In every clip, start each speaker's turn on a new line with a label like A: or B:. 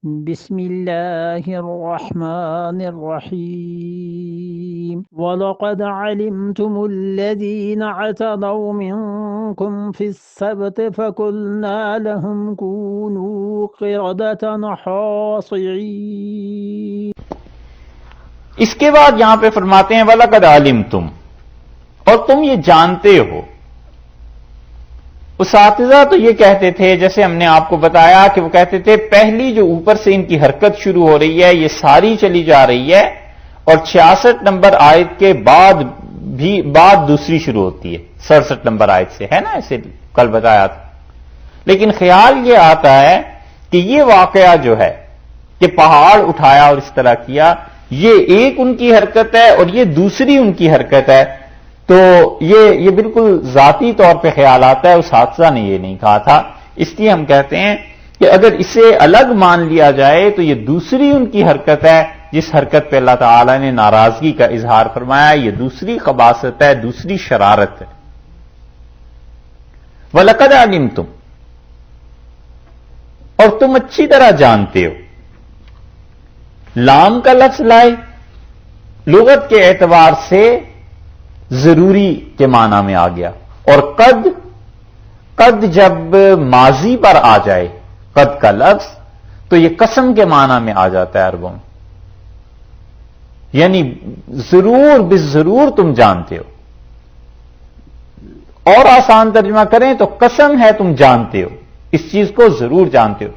A: بسم الله الرحمن الرحيم ولقد علمتم الذين اعتدوا منكم في السبت فقلنا لهم كونوا قردة خاسعين۔
B: اس کے بعد یہاں پہ فرماتے ہیں وَلَقَدْ عَلِمْتُمْ، اور تم یہ جانتے ہو۔ اساتذہ تو یہ کہتے تھے، جیسے ہم نے آپ کو بتایا کہ وہ کہتے تھے پہلی جو اوپر سے ان کی حرکت شروع ہو رہی ہے یہ ساری چلی جا رہی ہے، اور 66 نمبر آیت کے بعد دوسری شروع ہوتی ہے 67 نمبر آیت سے، ہے نا، اسے کل بتایا تھا۔ لیکن خیال یہ آتا ہے کہ یہ واقعہ جو ہے کہ پہاڑ اٹھایا اور اس طرح کیا، یہ ایک ان کی حرکت ہے اور یہ دوسری ان کی حرکت ہے، تو یہ بالکل ذاتی طور پہ خیال آتا ہے، اساتذہ نے یہ نہیں کہا تھا۔ اس لیے ہم کہتے ہیں کہ اگر اسے الگ مان لیا جائے تو یہ دوسری ان کی حرکت ہے، جس حرکت پہ اللہ تعالی نے ناراضگی کا اظہار فرمایا، یہ دوسری خباثت ہے، دوسری شرارت ہے۔ وَلَقَدْ عَلِمْتُمْ، اور تم اچھی طرح جانتے ہو۔ لام کا لفظ لائے لغت کے اعتبار سے ضروری کے معنی میں آ گیا، اور قد جب ماضی پر آ جائے قد کا لفظ تو یہ قسم کے معنی میں آ جاتا ہے عربوں میں، یعنی ضرور بالضرور تم جانتے ہو، اور آسان ترجمہ کریں تو قسم ہے تم جانتے ہو، اس چیز کو ضرور جانتے ہو۔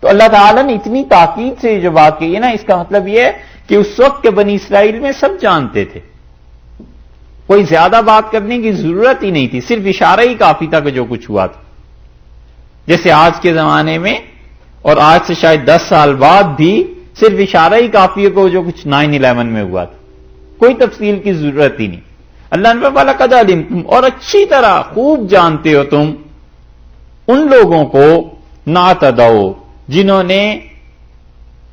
B: تو اللہ تعالیٰ نے اتنی تاکید سے جو بات کی ہے نا، اس کا مطلب یہ ہے کہ اس وقت کے بنی اسرائیل میں سب جانتے تھے، کوئی زیادہ بات کرنے کی ضرورت ہی نہیں تھی، صرف اشارہ ہی کافی تھا کہ جو کچھ ہوا تھا۔ جیسے آج کے زمانے میں اور آج سے شاید 10 سال بعد بھی صرف اشارہ ہی کافی ہے کہ جو کچھ 9/11 میں ہوا تھا، کوئی تفصیل کی ضرورت ہی نہیں۔ اللہ نے وَلَقَدْ عَلِمْتُمْ، اور اچھی طرح خوب جانتے ہو تم ان لوگوں کو نَاعْتَدَوْا، جنہوں نے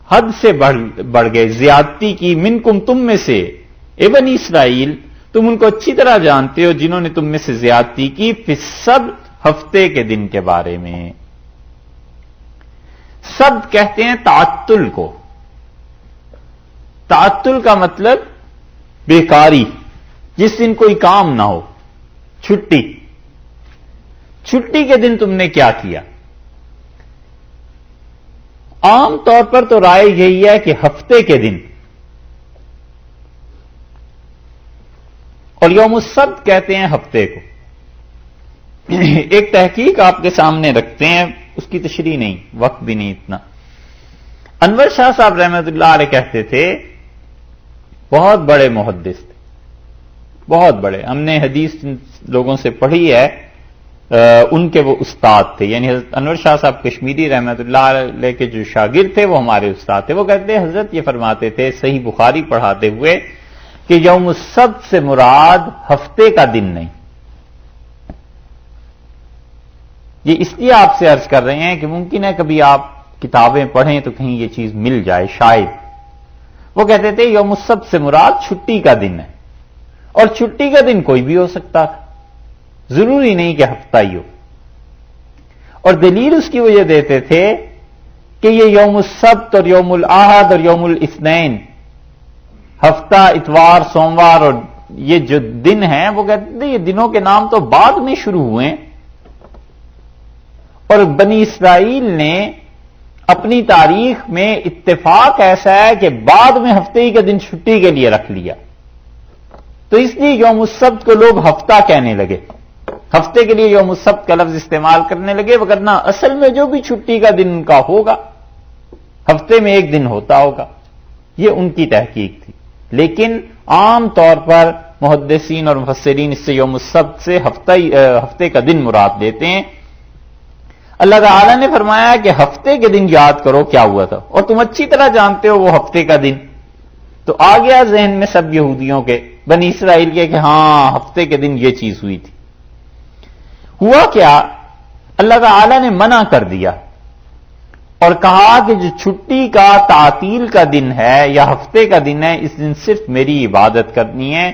B: حد سے بڑھ گئے، زیادتی کی، منکم، تم میں سے، اے بنی اسرائیل تم ان کو اچھی طرح جانتے ہو جنہوں نے تم میں سے زیادتی کی، فی السبت، ہفتے کے دن کے بارے میں۔ سبت کہتے ہیں تعطل کو، تعطل کا مطلب بیکاری، جس دن کوئی کام نہ ہو، چھٹی۔ چھٹی کے دن تم نے کیا کیا؟ عام طور پر تو رائے یہی ہے کہ ہفتے کے دن، اور یوم السبت کہتے ہیں ہفتے کو۔ ایک تحقیق آپ کے سامنے رکھتے ہیں، اس کی تشریح نہیں، وقت بھی نہیں اتنا۔ انور شاہ صاحب رحمۃ اللہ علیہ کہتے تھے، بہت بڑے محدث تھے، بہت بڑے، ہم نے حدیث لوگوں سے پڑھی ہے، ان کے وہ استاد تھے، یعنی حضرت انور شاہ صاحب کشمیری رحمۃ اللہ علیہ کے جو شاگرد تھے وہ ہمارے استاد تھے۔ وہ کہتے ہیں حضرت یہ فرماتے تھے صحیح بخاری پڑھاتے ہوئے کہ یوم السبت سے مراد ہفتے کا دن نہیں۔ یہ اس لیے آپ سے عرض کر رہے ہیں کہ ممکن ہے کبھی آپ کتابیں پڑھیں تو کہیں یہ چیز مل جائے شاید۔ وہ کہتے تھے یوم السبت سے مراد چھٹی کا دن ہے، اور چھٹی کا دن کوئی بھی ہو سکتا تھا، ضروری نہیں کہ ہفتہ ہی ہو۔ اور دلیل اس کی وجہ دیتے تھے کہ یہ یوم السبت اور یوم الاحد اور یوم الاثنین، ہفتہ، اتوار، سوموار، اور یہ جو دن ہیں وہ کہتے تھے یہ دنوں کے نام تو بعد میں شروع ہوئے، اور بنی اسرائیل نے اپنی تاریخ میں اتفاق ایسا ہے کہ بعد میں ہفتے ہی کے دن چھٹی کے لیے رکھ لیا، تو اس لیے یوم السبت کو لوگ ہفتہ کہنے لگے، ہفتے کے لیے یوم السبت کا لفظ استعمال کرنے لگے، وگرنہ اصل میں جو بھی چھٹی کا دن ان کا ہوگا ہفتے میں ایک دن ہوتا ہوگا۔ یہ ان کی تحقیق تھی، لیکن عام طور پر محدثین اور مفسرین اس سے یوم السبت سے ہفتے کا دن مراد لیتے ہیں۔ اللہ تعالی نے فرمایا کہ ہفتے کے دن یاد کرو کیا ہوا تھا، اور تم اچھی طرح جانتے ہو وہ ہفتے کا دن، تو آ گیا ذہن میں سب یہودیوں کے، بنی اسرائیل کے، کہ ہاں ہفتے کے دن یہ چیز ہوئی تھی۔ ہوا کیا؟ اللہ تعالی نے منع کر دیا اور کہا کہ جو چھٹی کا تعطیل کا دن ہے یا ہفتے کا دن ہے، اس دن صرف میری عبادت کرنی ہے،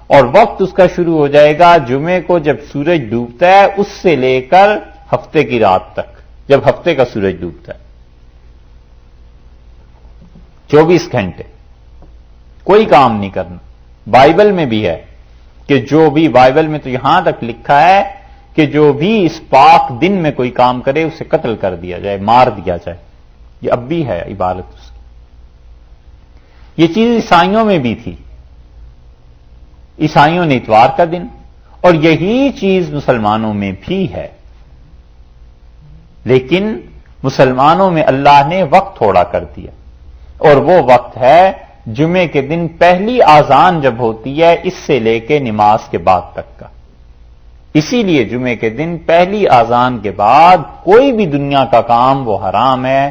B: اور وقت اس کا شروع ہو جائے گا جمعے کو جب سورج ڈوبتا ہے، اس سے لے کر ہفتے کی رات تک جب ہفتے کا سورج ڈوبتا ہے۔ 24 گھنٹے کوئی کام نہیں کرنا. بائبل میں بھی ہے کہ جو بھی، بائبل میں تو یہاں تک لکھا ہے کہ جو بھی اس پاک دن میں کوئی کام کرے اسے قتل کر دیا جائے، مار دیا جائے. یہ اب بھی ہے عبادت اس کی. یہ چیز عیسائیوں میں بھی تھی. عیسائیوں نے اتوار کا دن، اور یہی چیز مسلمانوں میں بھی ہے. لیکن مسلمانوں میں اللہ نے وقت تھوڑا کر دیا، اور وہ وقت ہے جمعے کے دن پہلی آذان جب ہوتی ہے اس سے لے کے نماز کے بعد تک کا. اسی لیے جمعے کے دن پہلی آذان کے بعد کوئی بھی دنیا کا کام وہ حرام ہے،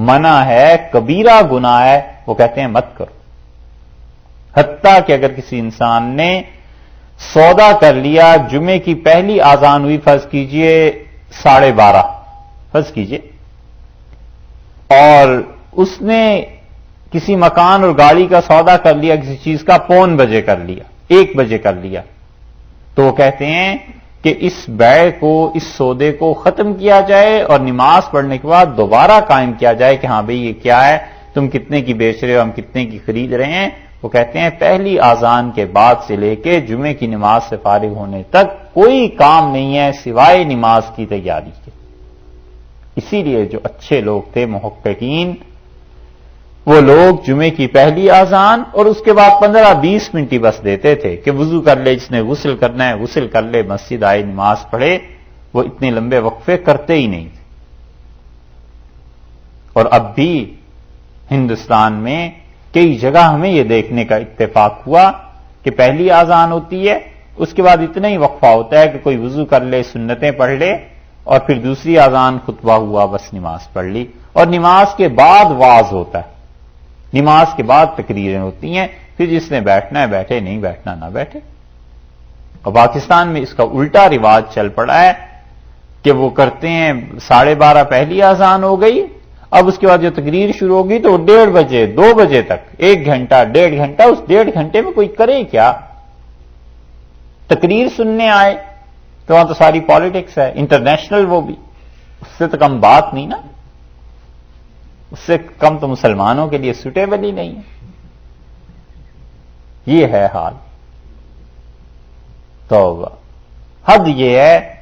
B: منع ہے، کبیرہ گناہ ہے، وہ کہتے ہیں مت کرو. حتیٰ کہ اگر کسی انسان نے سودا کر لیا، جمعے کی پہلی آذان ہوئی فرض کیجئے 12:30 فرض کیجئے، اور اس نے کسی مکان اور گاڑی کا سودا کر لیا، کسی چیز کا 1:15 بجے کر لیا، 1 بجے کر لیا، تو وہ کہتے ہیں کہ اس بیع کو، اس سودے کو ختم کیا جائے اور نماز پڑھنے کے بعد دوبارہ قائم کیا جائے کہ ہاں بھئی یہ کیا ہے، تم کتنے کی بیچ رہے ہو، ہم کتنے کی خرید رہے ہیں. وہ کہتے ہیں پہلی آذان کے بعد سے لے کے جمعے کی نماز سے فارغ ہونے تک کوئی کام نہیں ہے سوائے نماز کی تیاری کے. اسی لیے جو اچھے لوگ تھے محققین، وہ لوگ جمعے کی پہلی آذان اور اس کے بعد 15-20 منٹ ہی بس دیتے تھے کہ وضو کر لے، جس نے غسل کرنا ہے غسل کر لے، مسجد آئے نماز پڑھے. وہ اتنے لمبے وقفے کرتے ہی نہیں تھے. اور اب بھی ہندوستان میں کئی جگہ ہمیں یہ دیکھنے کا اتفاق ہوا کہ پہلی آذان ہوتی ہے، اس کے بعد اتنا ہی وقفہ ہوتا ہے کہ کوئی وضو کر لے، سنتیں پڑھ لے، اور پھر دوسری آذان خطبہ ہوا، بس نماز پڑھ لی. اور نماز کے بعد واعظ ہوتا ہے، نماز کے بعد تقریریں ہوتی ہیں. پھر جس نے بیٹھنا ہے بیٹھے، نہیں بیٹھنا نہ بیٹھے. اور پاکستان میں اس کا الٹا رواج چل پڑا ہے کہ وہ کرتے ہیں 12:30 پہلی آذان ہو گئی، اب اس کے بعد جو تقریر شروع ہوگی تو 1:30 بجے 2 بجے تک 1 گھنٹہ 1.5 گھنٹہ، اس 1.5 گھنٹے میں کوئی کرے کیا؟ تقریر سننے آئے تو وہاں تو ساری پالیٹکس ہے، انٹرنیشنل، وہ بھی اس سے تو کم بات نہیں نا، اس سے کم تو مسلمانوں کے لیے سوٹیبل ہی نہیں ہے. یہ ہے حال. توبہ. حد یہ ہے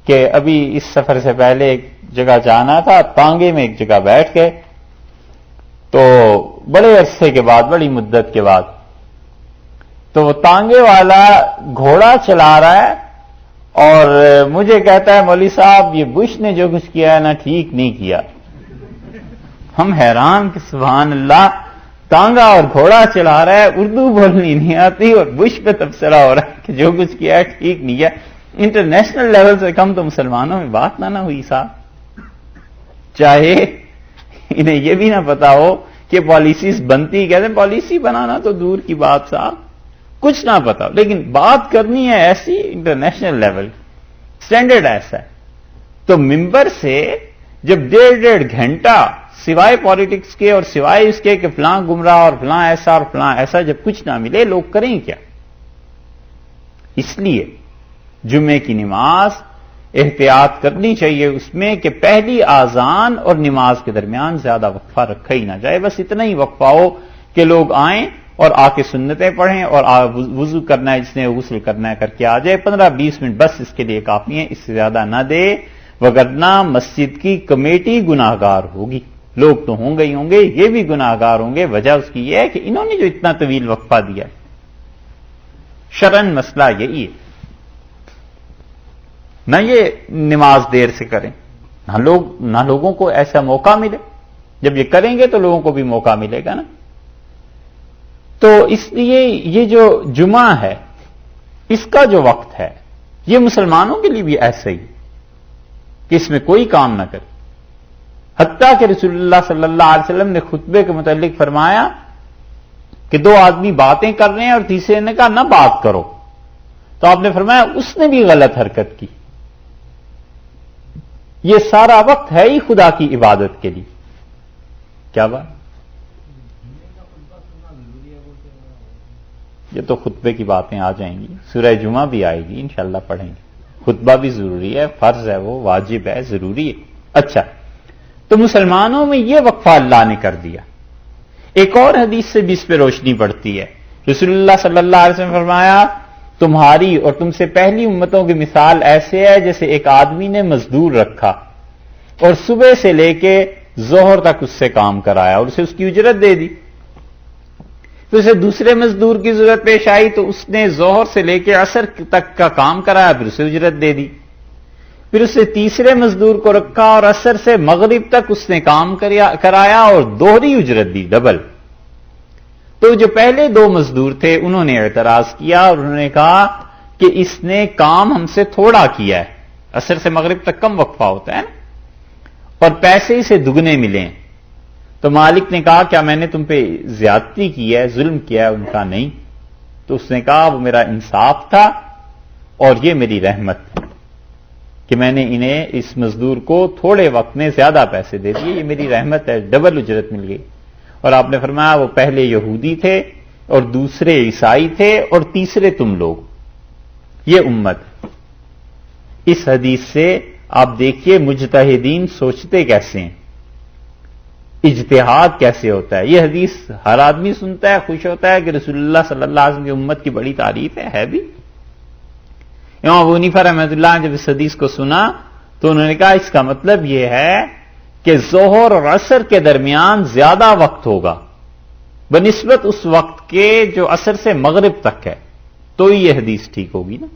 B: کہ ابھی اس سفر سے پہلے ایک جگہ جانا تھا، تانگے میں ایک جگہ بیٹھ گئے، تو بڑے عرصے کے بعد، بڑی مدت کے بعد، تو وہ تانگے والا گھوڑا چلا رہا ہے اور مجھے کہتا ہے مولوی صاحب یہ بش نے جو کچھ کیا ہے نا ٹھیک نہیں کیا. ہم حیران کہ سبحان اللہ، تانگا اور گھوڑا چلا رہا ہے، اردو بولنی نہیں آتی اور بش پہ تبصرہ ہو رہا ہے کہ جو کچھ کیا ہے ٹھیک نہیں ہے. انٹرنیشنل لیول سے کم تو مسلمانوں میں بات نہ ہوئی صاحب. چاہے انہیں یہ بھی نہ پتا ہو کہ پالیسیز بنتی، کہتے ہیں پالیسی بنانا تو دور کی بات صاحب، کچھ نہ پتا ہو، لیکن بات کرنی ہے ایسی انٹرنیشنل لیول، سٹینڈرڈ ایسا ہے. تو ممبر سے جب 1.5 گھنٹہ سوائے پالیٹکس کے اور سوائے اس کے کہ فلاں گمراہ اور فلاں ایسا اور فلاں ایسا، جب کچھ نہ ملے لوگ کریں کیا؟ اس لیے جمعے کی نماز احتیاط کرنی چاہیے اس میں کہ پہلی آذان اور نماز کے درمیان زیادہ وقفہ رکھا ہی نہ جائے. بس اتنا ہی وقفہ ہو کہ لوگ آئیں اور آ کے سنتیں پڑھیں، اور وضو کرنا ہے جس نے غسل کرنا ہے کر کے آ جائے. 15-20 منٹ بس اس کے لیے کافی ہیں، اس سے زیادہ نہ دے، وگرنہ مسجد کی کمیٹی گناہ گار ہوگی. لوگ تو ہوں گے ہی ہوں گے، یہ بھی گناہ گار ہوں گے. وجہ اس کی یہ ہے کہ انہوں نے جو اتنا طویل وقفہ دیا. شرعن مسئلہ یہی ہے، نہ یہ نماز دیر سے کریں، نہ لوگوں کو ایسا موقع ملے. جب یہ کریں گے تو لوگوں کو بھی موقع ملے گا نا. تو اس لیے یہ جو جمعہ ہے اس کا جو وقت ہے یہ مسلمانوں کے لیے بھی ایسا ہی کہ اس میں کوئی کام نہ کرے. حتیٰ کہ رسول اللہ صلی اللہ علیہ وسلم نے خطبے کے متعلق فرمایا کہ 2 آدمی باتیں کر رہے ہیں اور تیسرے نے کہا نہ بات کرو، تو آپ نے فرمایا اس نے بھی غلط حرکت کی. یہ سارا وقت ہے ہی خدا کی عبادت کے لیے. کیا بات؟ یہ تو خطبے کی باتیں آ جائیں گی، سورہ جمعہ بھی آئے گی انشاءاللہ پڑھیں گے. خطبہ بھی ضروری ہے، فرض ہے، وہ واجب ہے، ضروری ہے. اچھا، تو مسلمانوں میں یہ وقفہ اللہ نے کر دیا. ایک اور حدیث سے بھی اس پہ روشنی پڑتی ہے. رسول اللہ صلی اللہ علیہ وسلم نے فرمایا تمہاری اور تم سے پہلی امتوں کی مثال ایسے ہے جیسے ایک آدمی نے مزدور رکھا اور صبح سے لے کے ظہر تک اس سے کام کرایا اور اسے اس کی اجرت دے دی. تو اسے دوسرے مزدور کی ضرورت پیش آئی تو اس نے ظہر سے لے کے عصر تک کا کام کرایا, پھر اسے اجرت دے دی. پھر اسے تیسرے مزدور کو رکھا اور عصر سے مغرب تک اس نے کام کرایا اور دوہری اجرت دی, ڈبل. تو جو پہلے دو مزدور تھے انہوں نے اعتراض کیا اور انہوں نے کہا کہ اس نے کام ہم سے تھوڑا کیا ہے, عصر سے مغرب تک کم وقفہ ہوتا ہے نا, اور پیسے اسے دگنے ملے ہیں. تو مالک نے کہا کیا میں نے تم پہ زیادتی کی ہے, ظلم کیا ہے؟ ان کا نہیں. تو اس نے کہا وہ میرا انصاف تھا اور یہ میری رحمت تھی کہ میں نے انہیں اس مزدور کو تھوڑے وقت میں زیادہ پیسے دے دیے, یہ میری رحمت ہے, ڈبل اجرت مل گئی. اور آپ نے فرمایا وہ پہلے یہودی تھے اور دوسرے عیسائی تھے اور تیسرے تم لوگ, یہ امت. اس حدیث سے آپ دیکھیے مجتہدین سوچتے کیسے ہیں, اجتہاد کیسے ہوتا ہے. یہ حدیث ہر آدمی سنتا ہے, خوش ہوتا ہے کہ رسول اللہ صلی اللہ علیہ وسلم کی امت کی بڑی تعریف ہے بھی. امام ابو حنیفہ رحمۃ اللہ نے جب اس حدیث کو سنا تو انہوں نے کہا اس کا مطلب یہ ہے کہ ظہر اور عصر کے درمیان زیادہ وقت ہوگا بنسبت اس وقت کے جو عصر سے مغرب تک ہے, تو یہ حدیث ٹھیک ہوگی نا.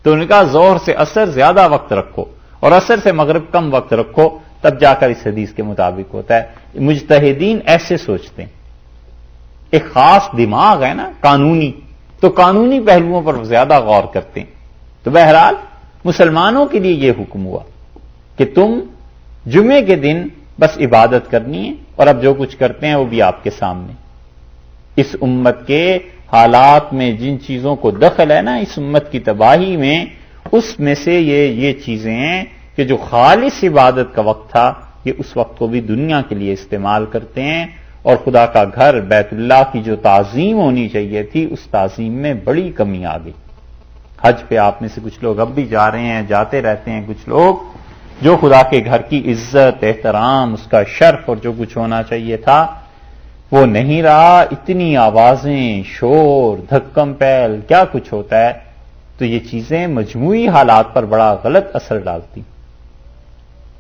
B: تو انہوں نے کہا ظہر سے عصر زیادہ وقت رکھو اور عصر سے مغرب کم وقت رکھو, تب جا کر اس حدیث کے مطابق ہوتا ہے. مجتہدین ایسے سوچتے ہیں, ایک خاص دماغ ہے نا قانونی, تو قانونی پہلوؤں پر زیادہ غور کرتے ہیں. تو بہرحال مسلمانوں کے لیے یہ حکم ہوا کہ تم جمعے کے دن بس عبادت کرنی ہے اور اب جو کچھ کرتے ہیں وہ بھی آپ کے سامنے. اس امت کے حالات میں جن چیزوں کو دخل ہے نا اس امت کی تباہی میں, اس میں سے یہ چیزیں ہیں کہ جو خالص عبادت کا وقت تھا یہ اس وقت کو بھی دنیا کے لیے استعمال کرتے ہیں, اور خدا کا گھر بیت اللہ کی جو تعظیم ہونی چاہیے تھی اس تعظیم میں بڑی کمی آ گئی. حج پہ آپ میں سے کچھ لوگ اب بھی جا رہے ہیں, جاتے رہتے ہیں کچھ لوگ, جو خدا کے گھر کی عزت احترام اس کا شرف اور جو کچھ ہونا چاہیے تھا وہ نہیں رہا. اتنی آوازیں, شور, دھکم پہل, کیا کچھ ہوتا ہے. تو یہ چیزیں مجموعی حالات پر بڑا غلط اثر ڈالتی.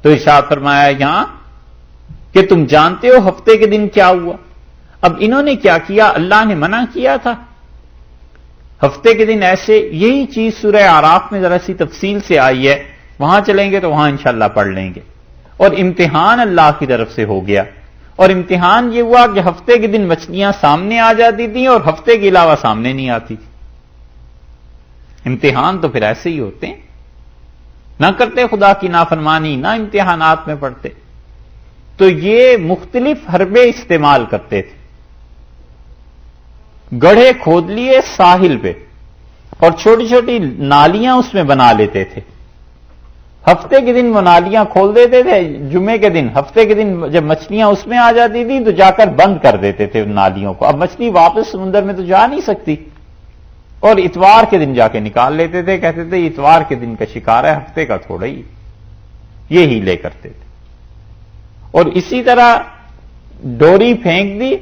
B: تو ارشاد فرمایا یہاں کہ تم جانتے ہو ہفتے کے دن کیا ہوا. اب انہوں نے کیا کیا, اللہ نے منع کیا تھا ہفتے کے دن ایسے. یہی چیز سورہ اعراف میں ذرا سی تفصیل سے آئی ہے, وہاں چلیں گے تو وہاں انشاءاللہ پڑھ لیں گے. اور امتحان اللہ کی طرف سے ہو گیا, اور امتحان یہ ہوا کہ ہفتے کے دن مچھلیاں سامنے آ جاتی تھیں اور ہفتے کے علاوہ سامنے نہیں آتی تھی. امتحان تو پھر ایسے ہی ہوتے ہیں, نہ کرتے خدا کی نافرمانی, نہ امتحانات میں پڑھتے. تو یہ مختلف حربے استعمال کرتے تھے. گڑھے کھود لیے ساحل پہ اور چھوٹی چھوٹی نالیاں اس میں بنا لیتے تھے. ہفتے کے دن وہ نالیاں کھول دیتے تھے, جمعے کے دن, ہفتے کے دن جب مچھلیاں اس میں آ جاتی تھیں تو جا کر بند کر دیتے تھے ان نالیوں کو. اب مچھلی واپس سمندر میں تو جا نہیں سکتی, اور اتوار کے دن جا کے نکال لیتے تھے, کہتے تھے اتوار کے دن کا شکار ہے, ہفتے کا تھوڑا ہی. یہ ہیلے کرتے تھے. اور اسی طرح ڈوری پھینک دی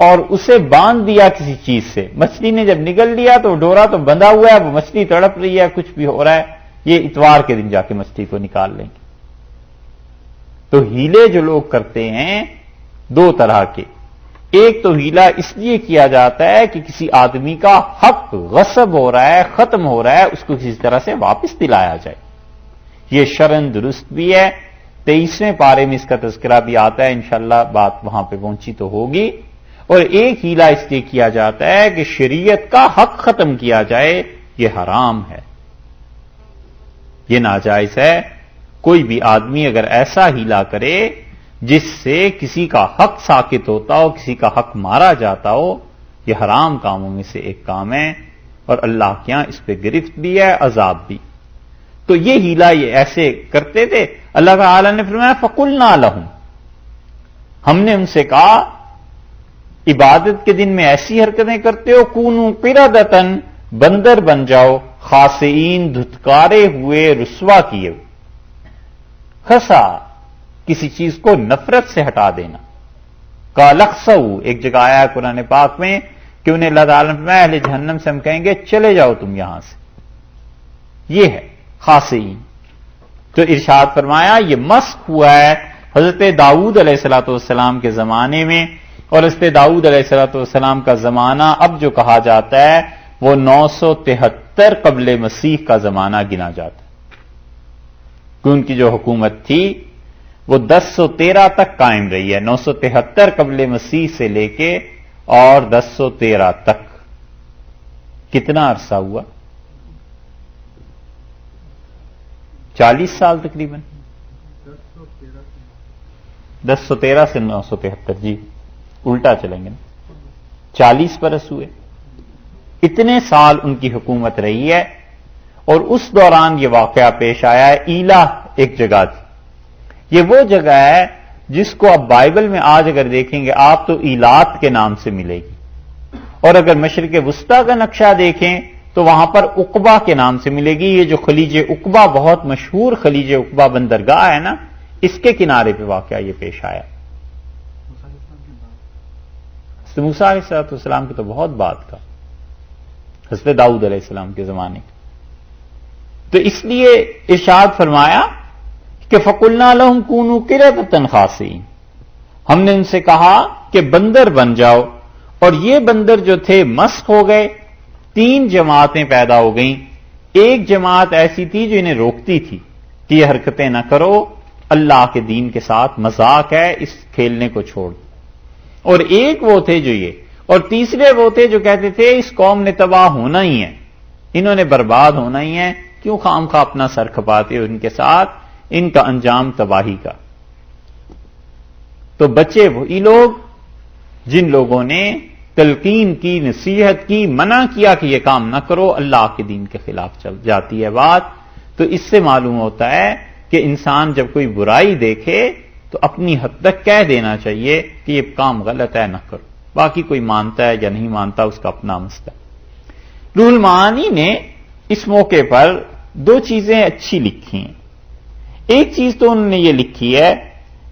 B: اور اسے باندھ دیا کسی چیز سے. مچھلی نے جب نگل لیا تو ڈورا تو بندھا ہوا ہے, وہ مچھلی تڑپ رہی ہے, کچھ بھی ہو رہا ہے, یہ اتوار کے دن جا کے مچھلی کو نکال لیں گے. تو ہیلے جو لوگ کرتے ہیں دو طرح کے. ایک تو ہیلا اس لیے کیا جاتا ہے کہ کسی آدمی کا حق غصب ہو رہا ہے, ختم ہو رہا ہے, اس کو کسی طرح سے واپس دلایا جائے. یہ شرعاً درست بھی ہے. 23ویں پارے میں اس کا تذکرہ بھی آتا ہے, انشاءاللہ بات وہاں پہ پہنچی تو ہوگی. اور ایک ہیلا اس لیے کیا جاتا ہے کہ شریعت کا حق ختم کیا جائے. یہ حرام ہے, یہ ناجائز ہے. کوئی بھی آدمی اگر ایسا ہیلا کرے جس سے کسی کا حق ساقط ہوتا ہو, کسی کا حق مارا جاتا ہو, یہ حرام کاموں میں سے ایک کام ہے, اور اللہ کے یہاں اس پہ گرفت بھی ہے, عذاب بھی. تو یہ ہیلا یہ ایسے کرتے تھے. اللہ تعالی نے فرمایا فَقُلْنَا لَهُمْ, ہم نے ان سے کہا عبادت کے دن میں ایسی حرکتیں کرتے ہو, کونوا قردۃ, بندر بن جاؤ, خاسئین, دھتکارے ہوئے, رسوا کیے. خسا, کسی چیز کو نفرت سے ہٹا دینا. قال اخسؤوا، ایک جگہ آیا ہے قرآن پاک میں کہ انہیں اللہ تعالیٰ نے فرمایا اہل جہنم سے ہم کہیں گے چلے جاؤ تم یہاں سے. یہ ہے خاصین. تو ارشاد فرمایا یہ مسخ ہوا ہے حضرت داؤد علیہ الصلوۃ والسلام کے زمانے میں، اور حضرت داؤد علیہ الصلوۃ والسلام کا زمانہ اب جو کہا جاتا ہے وہ 973 قبل مسیح کا زمانہ گنا جاتا ہے، کہ ان کی جو حکومت تھی وہ 1013 تک قائم رہی ہے. 973 قبل مسیح سے لے کے اور 1013 تک کتنا عرصہ ہوا؟ 40 سال تقریباً. 1013 سے 973، جی الٹا چلیں گے، 40 برس ہوئے. اتنے سال ان کی حکومت رہی ہے. اور اس دوران یہ واقعہ پیش آیا ہے. ایلا ایک جگہ تھی، یہ وہ جگہ ہے جس کو اب بائبل میں آج اگر دیکھیں گے آپ تو ایلات کے نام سے ملے گی، اور اگر مشرق وسطیٰ کا نقشہ دیکھیں تو وہاں پر عقبہ کے نام سے ملے گی. یہ جو خلیج عقبہ، بہت مشہور خلیج عقبہ بندرگاہ ہے نا، اس کے کنارے پہ واقعہ یہ پیش آیا. موسیٰ علیہ السلام کی تو بہت بات کا، حضرت داؤد علیہ السلام کے زمانے کا. تو اس لیے ارشاد فرمایا کہ فَقُلْنَا لَهُمْ كُونُوا قِرَدَةً خَاسِئِينَ، ہم نے ان سے کہا کہ بندر بن جاؤ. اور یہ بندر جو تھے مسخ ہو گئے. 3 جماعتیں پیدا ہو گئیں. ایک جماعت ایسی تھی جو انہیں روکتی تھی کہ یہ حرکتیں نہ کرو، اللہ کے دین کے ساتھ مذاق ہے، اس کھیلنے کو چھوڑ. اور ایک وہ تھے جو یہ، اور تیسرے وہ تھے جو کہتے تھے اس قوم نے تباہ ہونا ہی ہے، انہوں نے برباد ہونا ہی ہے، کیوں خام خواہ اپنا سر کھپاتے ہو ان کے ساتھ، ان کا انجام تباہی کا. تو بچے وہی لوگ جن لوگوں نے تلقین کی، نصیحت کی، منع کیا کہ یہ کام نہ کرو، اللہ کے دین کے خلاف چل جاتی ہے بات. تو اس سے معلوم ہوتا ہے کہ انسان جب کوئی برائی دیکھے تو اپنی حد تک کہہ دینا چاہیے کہ یہ کام غلط ہے، نہ کرو. باقی کوئی مانتا ہے یا نہیں مانتا اس کا اپنا مسئلہ. روح المعانی نے اس موقع پر 2 چیزیں اچھی لکھی ہیں. ایک چیز تو انہوں نے یہ لکھی ہے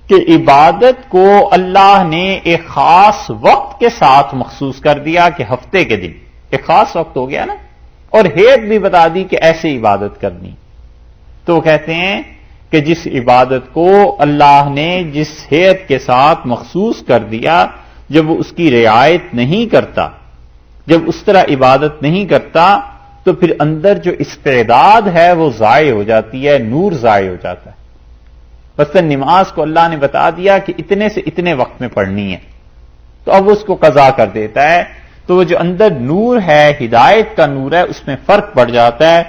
B: کہ عبادت کو اللہ نے ایک خاص وقت کے ساتھ مخصوص کر دیا کہ ہفتے کے دن ایک خاص وقت ہو گیا نا، اور ہیت بھی بتا دی کہ ایسے عبادت کرنی. تو وہ کہتے ہیں کہ جس عبادت کو اللہ نے جس ہیت کے ساتھ مخصوص کر دیا، جب وہ اس کی رعایت نہیں کرتا، جب اس طرح عبادت نہیں کرتا، تو پھر اندر جو استعداد ہے وہ ضائع ہو جاتی ہے، نور ضائع ہو جاتا ہے. مثلا نماز کو اللہ نے بتا دیا کہ اتنے سے اتنے وقت میں پڑھنی ہے، تو اب اس کو قضا کر دیتا ہے، تو وہ جو اندر نور ہے، ہدایت کا نور ہے، اس میں فرق پڑ جاتا ہے.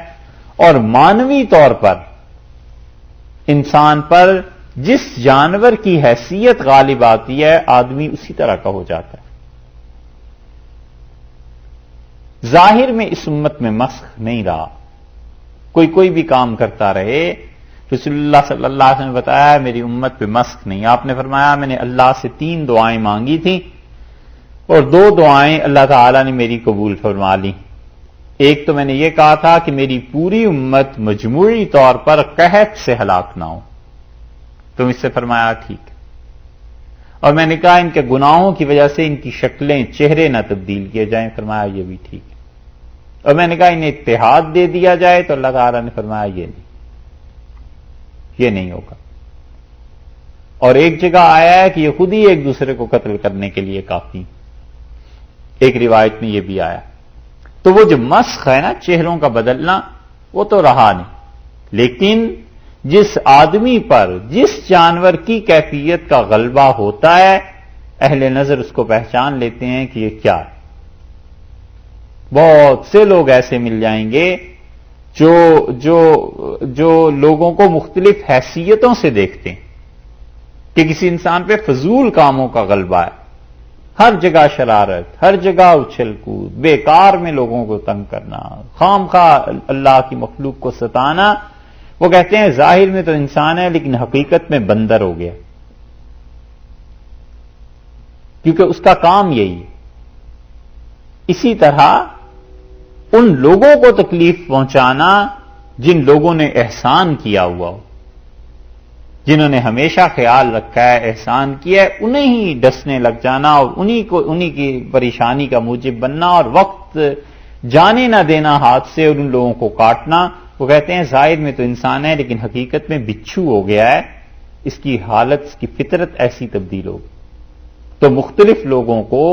B: اور مانوی طور پر انسان پر جس جانور کی حیثیت غالب آتی ہے، آدمی اسی طرح کا ہو جاتا ہے. ظاہر میں اس امت میں مسخ نہیں رہا، کوئی بھی کام کرتا رہے. رسول اللہ صلی اللہ علیہ وسلم نے بتایا میری امت پہ مسخ نہیں. آپ نے فرمایا میں نے اللہ سے 3 دعائیں مانگی تھیں اور 2 دعائیں اللہ تعالیٰ نے میری قبول فرما لی. ایک تو میں نے یہ کہا تھا کہ میری پوری امت مجموعی طور پر قحط سے ہلاک نہ ہو، تم اس سے فرمایا ٹھیک. اور میں نے کہا ان کے گناہوں کی وجہ سے ان کی شکلیں، چہرے نہ تبدیل کیے جائیں، فرمایا یہ بھی ٹھیک ہے. اور میں نے کہا انہیں اتحاد دے دیا جائے، تو اللہ تعالیٰ نے فرمایا یہ نہیں ہوگا. اور ایک جگہ آیا ہے کہ یہ خود ہی ایک دوسرے کو قتل کرنے کے لیے کافی. ایک روایت میں یہ بھی آیا. تو وہ جو مسخ ہے نا، چہروں کا بدلنا، وہ تو رہا نہیں. لیکن جس آدمی پر جس جانور کی کیفیت کا غلبہ ہوتا ہے، اہل نظر اس کو پہچان لیتے ہیں کہ یہ کیا ہے. بہت سے لوگ ایسے مل جائیں گے جو لوگوں کو مختلف حیثیتوں سے دیکھتے ہیں کہ کسی انسان پہ فضول کاموں کا غلبہ ہے، ہر جگہ شرارت، ہر جگہ اچھل کود، بیکار میں لوگوں کو تنگ کرنا، خام خواہ اللہ کی مخلوق کو ستانا. وہ کہتے ہیں ظاہر میں تو انسان ہے لیکن حقیقت میں بندر ہو گیا، کیونکہ اس کا کام یہی ہے. اسی طرح ان لوگوں کو تکلیف پہنچانا جن لوگوں نے احسان کیا ہوا ہو. جنہوں نے ہمیشہ خیال رکھا ہے، احسان کیا ہے، انہیں ہی ڈسنے لگ جانا اور انہی کی پریشانی کا موجب بننا اور وقت جانے نہ دینا ہاتھ سے اور ان لوگوں کو کاٹنا. وہ کہتے ہیں ظاہر میں تو انسان ہے لیکن حقیقت میں بچھو ہو گیا ہے، اس کی حالت، اس کی فطرت ایسی تبدیل ہوگی. تو مختلف لوگوں کو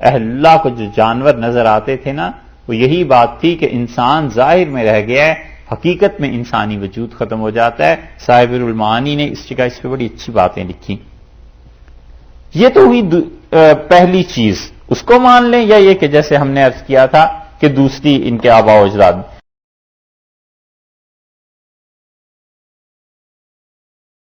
B: اہل اللہ کو جو جانور نظر آتے تھے نا، وہ یہی بات تھی کہ انسان ظاہر میں رہ گیا ہے، حقیقت میں انسانی وجود ختم ہو جاتا ہے. صاحب المعانی نے اس جگہ اس پہ بڑی اچھی باتیں لکھی. یہ تو ہوئی پہلی چیز، اس کو مان لیں، یا یہ کہ جیسے ہم نے عرض کیا تھا کہ دوسری ان کے آباء و اجداد.